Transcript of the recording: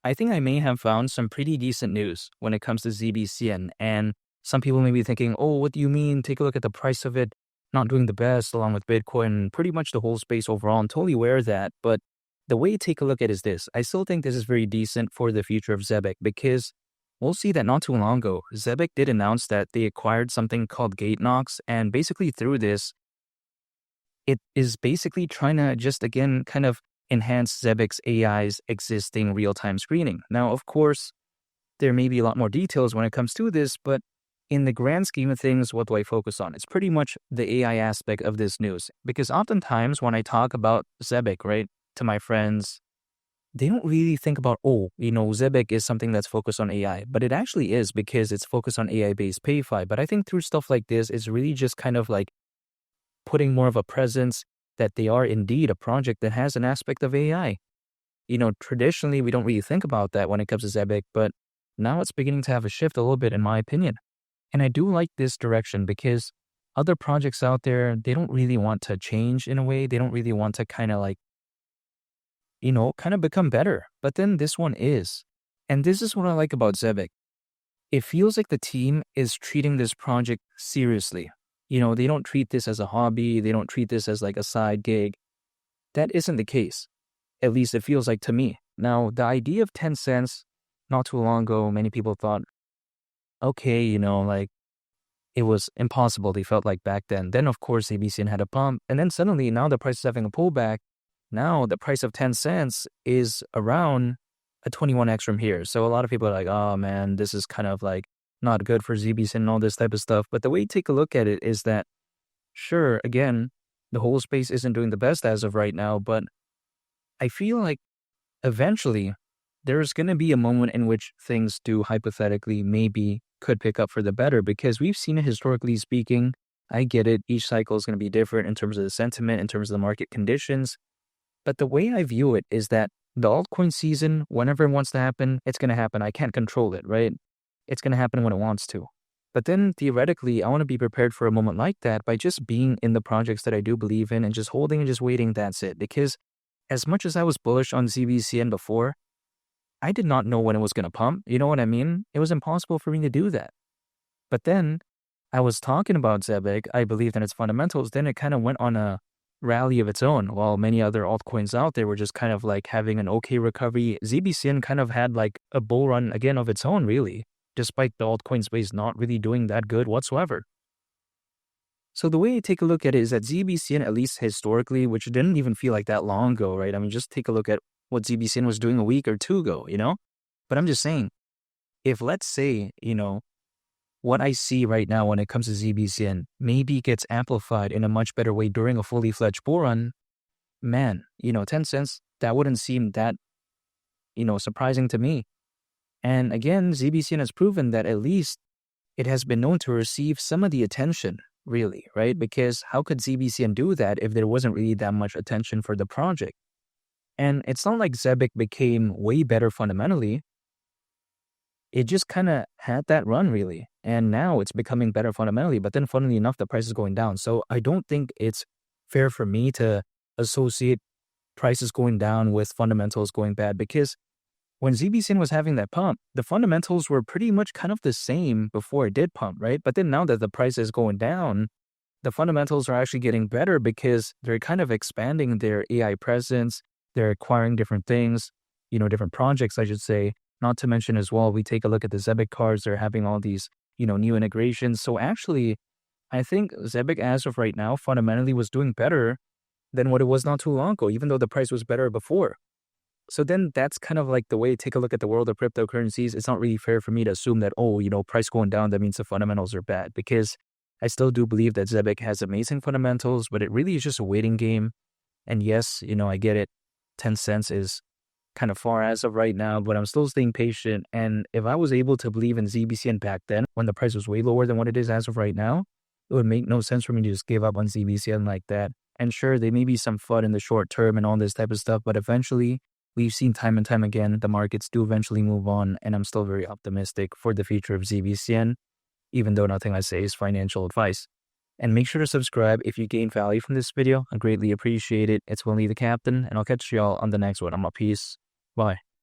I think I may have found some pretty decent news when it comes to ZBCN. And some people may be thinking, oh, what do you mean? Take a look at the price of it, not doing the best along with Bitcoin, pretty much the whole space overall. I'm totally aware of that. But the way to take a look at it is this. I still think this is very decent for the future of Zebec because we'll see that not too long ago, Zebec did announce that they acquired something called GateKnox. And basically through this, it is basically trying to just, again, kind of enhance Zebec's AI's existing real-time screening. Now, of course, there may be a lot more details when it comes to this, but in the grand scheme of things, what do I focus on? It's pretty much the AI aspect of this news. Because oftentimes when I talk about Zebec, right, to my friends, they don't really think about, Zebec is something that's focused on AI. But it actually is because it's focused on AI-based PayFi. But I think through stuff like this, it's really just kind of like putting more of a presence that they are indeed a project that has an aspect of AI. Traditionally, we don't really think about that when it comes to Zebec, but now it's beginning to have a shift a little bit, in my opinion. And I do like this direction because other projects out there, they don't really want to change in a way. They don't really want to kind of become better. But then this one is. And this is what I like about Zebec. It feels like the team is treating this project seriously. They don't treat this as a hobby. They don't treat this as like a side gig. That isn't the case. At least it feels like to me. Now, the idea of 10 cents, not too long ago, many people thought, okay, it was impossible. They felt like back then. Then, of course, ZBCN had a pump. And then suddenly, now the price is having a pullback. Now, the price of 10 cents is around a 21x from here. So a lot of people are like, oh, man, this is kind of like not good for ZBCN and all this type of stuff. But the way you take a look at it is that, sure, again, the whole space isn't doing the best as of right now, but I feel like eventually there's going to be a moment in which things do hypothetically maybe could pick up for the better because we've seen it historically speaking. I get it. Each cycle is going to be different in terms of the sentiment, in terms of the market conditions. But the way I view it is that the altcoin season, whenever it wants to happen, it's going to happen. I can't control it, right? It's going to happen when it wants to. But then theoretically, I want to be prepared for a moment like that by just being in the projects that I do believe in and just holding and just waiting. That's it. Because as much as I was bullish on ZBCN before, I did not know when it was going to pump. You know what I mean? It was impossible for me to do that. But then I was talking about Zebec. I believed in its fundamentals. Then it kind of went on a rally of its own, while many other altcoins out there were just kind of like having an okay recovery. ZBCN kind of had like a bull run again of its own, really, despite the altcoin space not really doing that good whatsoever. So the way I take a look at it is that ZBCN, at least historically, which didn't even feel like that long ago, right? I mean, just take a look at what ZBCN was doing a week or two ago, But I'm just saying, if let's say, what I see right now when it comes to ZBCN maybe gets amplified in a much better way during a fully fledged bull run, man, 10 cents, that wouldn't seem that, surprising to me. And again, ZBCN has proven that at least it has been known to receive some of the attention, really, right? Because how could ZBCN do that if there wasn't really that much attention for the project? And it's not like Zebec became way better fundamentally. It just kind of had that run, really. And now it's becoming better fundamentally. But then funnily enough, the price is going down. So I don't think it's fair for me to associate prices going down with fundamentals going bad. Because when ZBCN was having that pump, the fundamentals were pretty much kind of the same before it did pump, right? But then now that the price is going down, the fundamentals are actually getting better because they're kind of expanding their AI presence. They're acquiring different things, different projects, I should say. Not to mention as well, we take a look at the Zebec cards. They're having all these, new integrations. So actually, I think Zebec as of right now fundamentally was doing better than what it was not too long ago, even though the price was better before. So then that's kind of like the way to take a look at the world of cryptocurrencies. It's not really fair for me to assume that, price going down, that means the fundamentals are bad, because I still do believe that Zebec has amazing fundamentals, but it really is just a waiting game. And yes, I get it. 10 cents is kind of far as of right now, but I'm still staying patient. And if I was able to believe in ZBCN back then, when the price was way lower than what it is as of right now, it would make no sense for me to just give up on ZBCN like that. And sure, there may be some FUD in the short term and all this type of stuff, but eventually, we've seen time and time again, the markets do eventually move on, and I'm still very optimistic for the future of ZBCN, even though nothing I say is financial advice. And make sure to subscribe if you gain value from this video. I greatly appreciate it. It's Willie the Captain, and I'll catch y'all on the next one. I'm out. Peace. Bye.